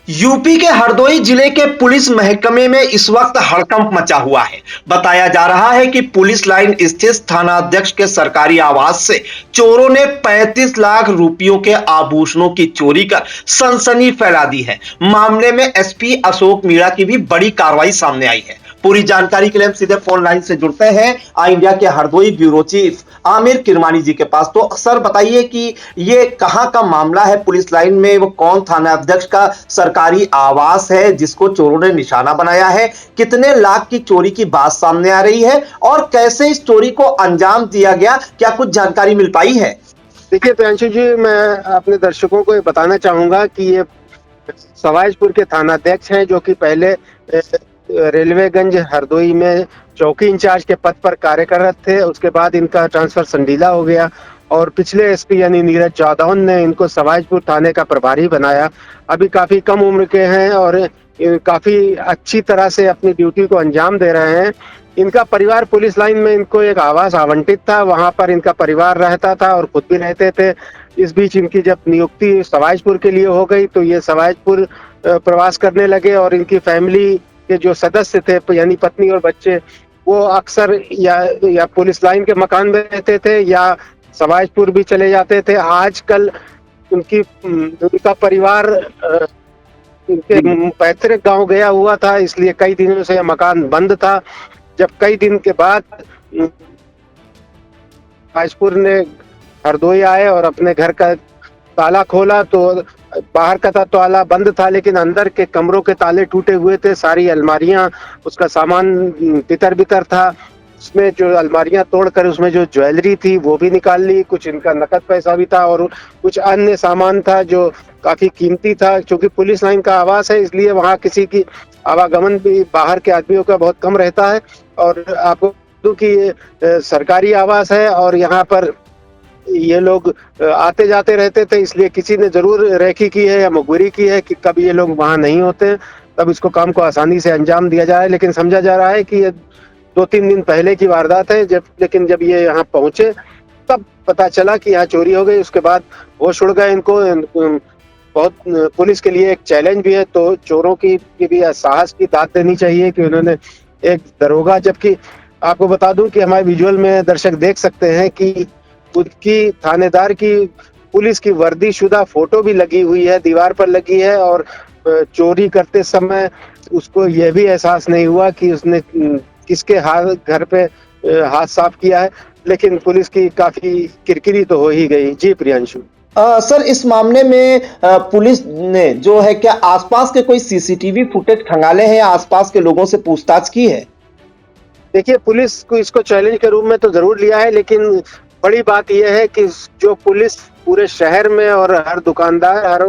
UP के हरदोई जिले के पुलिस महकमे में इस वक्त हड़कंप मचा हुआ है। बताया जा रहा है कि पुलिस लाइन स्थित थानाध्यक्ष के सरकारी आवास से चोरों ने 35 लाख रुपयों के आभूषणों की चोरी कर सनसनी फैला दी है। मामले में एसपी अशोक मीणा की भी बड़ी कार्रवाई सामने आई है। पूरी जानकारी के लिए हम सीधे फोन लाइन से जुड़ते हैं आई इंडिया के हरदोई ब्यूरो चीफ आमिर किरमानी जी के पास। तो सर बताइए कि ये कहां का मामला है पुलिस लाइन में, वो कौन थाना अध्यक्ष का सरकारी आवास है जिसको चोरों ने निशाना बनाया है, कितने लाख की चोरी की बात सामने आ रही है और कैसे इस चोरी को अंजाम दिया गया, क्या कुछ जानकारी मिल पाई है? देखिए प्रियांशु जी, मैं अपने दर्शकों को ये बताना चाहूंगा कि ये सवाईजपुर के थानाध्यक्ष हैं जो कि पहले रेलवेगंज हरदोई में चौकी इंचार्ज के पद पर कार्यरत थे। उसके बाद इनका ट्रांसफर संडीला हो गया और पिछले एसपी यानी नीरज जादौन ने इनको सवाईजपुर थाने का प्रभारी बनाया। अभी काफी कम उम्र के हैं और काफी अच्छी तरह से अपनी ड्यूटी को अंजाम दे रहे हैं। इनका परिवार पुलिस लाइन में इनको एक आवास आवंटित था, वहां पर इनका परिवार रहता था और खुद भी रहते थे। इस बीच इनकी जब नियुक्ति सवाईजपुर के लिए हो गई तो ये सवाईजपुर प्रवास करने लगे और इनकी फैमिली के जो सदस्य थे यानी पत्नी और बच्चे, वो अक्सर या पुलिस लाइन के मकान में रहते थे या सवाईजपुर भी चले जाते थे। आजकल उनका परिवार उनके पैतृक गांव गया हुआ था, इसलिए कई दिनों से यह मकान बंद था। जब कई दिन के बाद सवाईजपुर ने हरदोई आए और अपने घर का ताला खोला तो बाहर का ताला बंद था लेकिन अंदर के कमरों के ताले टूटे हुए थे। सारी अलमारियां, उसका सामान तितर बितर था। उसमें जो अलमारियां तोड़कर उसमें जो ज्वेलरी थी वो भी निकाल ली, कुछ इनका नकद पैसा भी था और कुछ अन्य सामान था जो काफी कीमती था। क्योंकि पुलिस लाइन का आवास है इसलिए वहां किसी की आवागमन भी बाहर के आदमियों का बहुत कम रहता है। और आपको कि सरकारी आवास है और यहाँ पर ये लोग आते जाते रहते थे, इसलिए किसी ने जरूर रेकी की है या मुखबिरी की है कि कब ये लोग वहां नहीं होते तब इसको काम को आसानी से अंजाम दिया जाए। लेकिन समझा जा रहा है कि ये 2-3 दिन पहले की वारदात है। लेकिन जब ये यहाँ पहुंचे तब पता चला कि यहाँ चोरी हो गई। उसके बाद होश उड़ गए इनको। बहुत पुलिस के लिए एक चैलेंज भी है, तो चोरों की भी साहस की दाद देनी चाहिए कि उन्होंने एक दरोगा, जबकि आपको बता दूं कि हमारे विजुअल में दर्शक देख सकते हैं कि उनकी थानेदार की पुलिस की वर्दी शुदा फोटो भी लगी हुई है, दीवार पर लगी है। और चोरी करते समय उसको यह भी एहसास नहीं हुआ कि उसने किसके घर पे हाथ साफ किया है। लेकिन पुलिस की काफी किरकिरी तो हो ही गई। जी प्रियांशु। सर इस मामले में पुलिस ने जो है क्या आसपास के कोई सीसीटीवी फुटेज खंगाले हैं या आसपास के लोगों से पूछताछ की है? देखिए पुलिस को इसको चैलेंज के रूप में तो जरूर लिया है, लेकिन बड़ी बात यह है कि जो पुलिस पूरे शहर में और हर दुकानदार, हर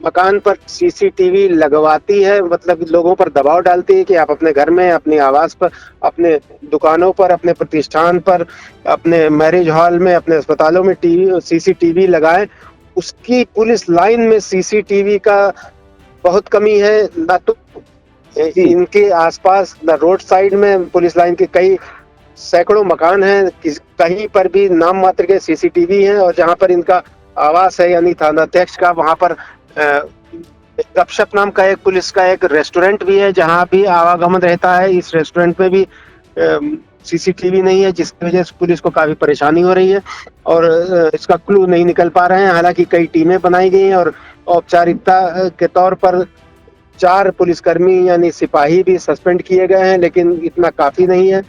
मकान पर सीसीटीवी लगवाती है, मतलब लोगों पर दबाव डालती है कि आप अपने घर में, अपने आवास पर, अपने दुकानों पर, अपने प्रतिष्ठान पर, अपने मैरिज हॉल में, अपने अस्पतालों में सीसीटीवी लगाएं। उसकी पुलिस लाइन में सीसीटीवी का बहुत कमी है। ना तो इनके आसपास न रोड साइड में पुलिस लाइन के कई सैकड़ों मकान हैं, कहीं पर भी नाम मात्र के सीसीटीवी हैं। और जहां पर इनका आवास है यानी थानाध्यक्ष का, वहां पर गपशप नाम का एक पुलिस का एक रेस्टोरेंट भी है जहां भी आवागमन रहता है। इस रेस्टोरेंट में भी सीसीटीवी नहीं है, जिसकी वजह से पुलिस को काफी परेशानी हो रही है और इसका क्लू नहीं निकल पा रहे हैं। हालांकि कई टीमें बनाई गई हैं और औपचारिकता के तौर पर 4 पुलिसकर्मी यानी सिपाही भी सस्पेंड किए गए हैं, लेकिन इतना काफी नहीं है।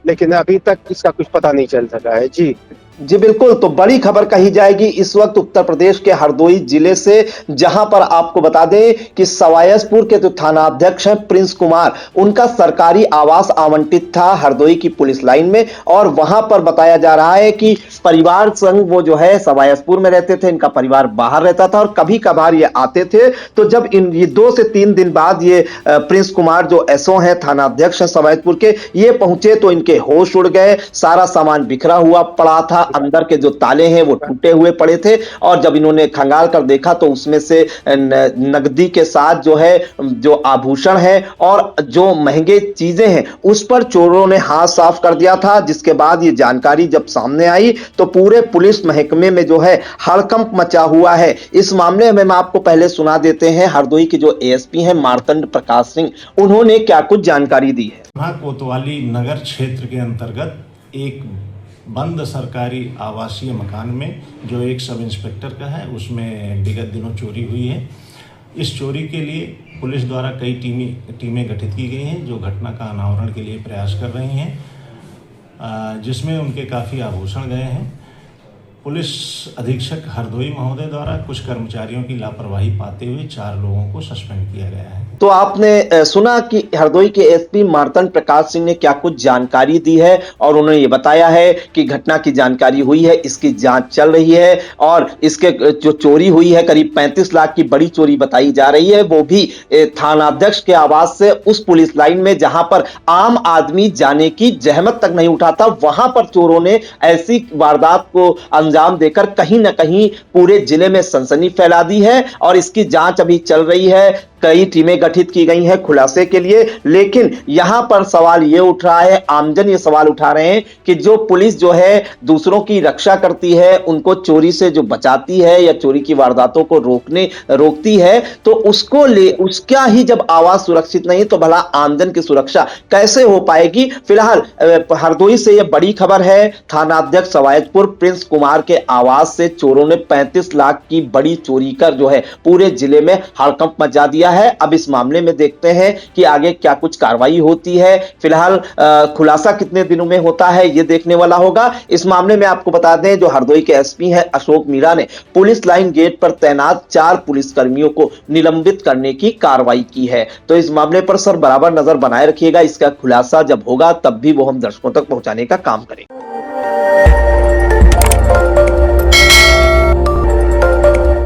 लेकिन अभी तक इसका कुछ पता नहीं चल सका है। जी बिल्कुल। तो बड़ी खबर कही जाएगी इस वक्त उत्तर प्रदेश के हरदोई जिले से, जहां पर आपको बता दें कि सवाईजपुर के जो थानाध्यक्ष हैं प्रिंस कुमार, उनका सरकारी आवास आवंटित था हरदोई की पुलिस लाइन में। और वहां पर बताया जा रहा है कि परिवार संग वो जो है सवाईजपुर में रहते थे, इनका परिवार बाहर रहता था और कभी कभार ये आते थे। तो जब ये 2 से 3 दिन बाद ये प्रिंस कुमार जो एसओ हैं, थानाध्यक्ष हैं सवाईजपुर के, ये पहुंचे तो इनके होश उड़ गए। सारा सामान बिखरा हुआ पड़ा था, अंदर के जो ताले हैं वो टूटे हुए पड़े थे और जब इन्होंने खंगाल कर देखा तो उसमें से नकदी के साथ जो है जो आभूषण है और जो महंगे चीजें हैं उस पर चोरों ने हाथ साफ कर दिया था। जिसके बाद ये जानकारी जब सामने आई तो पूरे पुलिस महकमे में जो है हड़कंप मचा हुआ है। इस मामले में हम आपको पहले सुना देते हैं हरदोई के जो एएसपी हैं मार्तंड प्रकाश सिंह, उन्होंने क्या कुछ जानकारी दी है। कोतवाली नगर क्षेत्र के अंतर्गत एक बंद सरकारी आवासीय मकान में जो एक सब इंस्पेक्टर का है उसमें विगत दिनों चोरी हुई है। इस चोरी के लिए पुलिस द्वारा कई टीमें गठित की गई हैं जो घटना का अनावरण के लिए प्रयास कर रही हैं, जिसमें उनके काफ़ी आभूषण गए हैं। पुलिस अधीक्षक हरदोई महोदय द्वारा कुछ कर्मचारियों की लापरवाही पाते हुए 4 लोगों को सस्पेंड किया गया है। तो आपने सुना कि हरदोई के एसपी मार्तंड प्रकाश सिंह ने क्या कुछ जानकारी दी है और उन्होंने ये बताया है कि घटना की जानकारी हुई है, इसकी जांच चल रही है और इसके जो चोरी हुई है करीब 35 लाख की बड़ी चोरी बताई जा रही है, वो भी थानाध्यक्ष के आवास से उस पुलिस लाइन में जहां पर आम आदमी जाने की जहमत तक नहीं उठाता, वहां पर चोरों ने ऐसी वारदात को अंजाम देकर कहीं ना कहीं पूरे जिले में सनसनी फैला दी है और इसकी जांच अभी चल रही है। कई टीमें गठित की गई हैं खुलासे के लिए, लेकिन यहां पर सवाल यह उठ रहा है, आमजन ये सवाल उठा रहे हैं कि जो पुलिस जो है दूसरों की रक्षा करती है, उनको चोरी से जो बचाती है या चोरी की वारदातों को रोकती है, तो उसका ही जब आवाज सुरक्षित नहीं तो भला आमजन की सुरक्षा कैसे हो पाएगी। फिलहाल हरदोई से यह बड़ी खबर है, थानाध्यक्ष सवायतपुर प्रिंस कुमार के आवास से चोरों ने 35 लाख की बड़ी चोरी कर जो है पूरे जिले में हड़कंप मचा दिया है। अब इस मामले में देखते हैं कि आगे क्या कुछ कार्रवाई होती है। फिलहाल खुलासा कितने दिनों में होता है ये देखने वाला होगा। इस मामले में आपको बता दें जो हरदोई के एसपी हैं अशोक मीणा ने पुलिस लाइन गेट पर तैनात 4 पुलिसकर्मियों को निलंबित करने की कार्रवाई की है। तो इस मामले पर सर बराबर नजर बनाए रखिएगा, इसका खुलासा जब होगा तब भी वो हम दर्शकों तक पहुंचाने का काम करेंगे।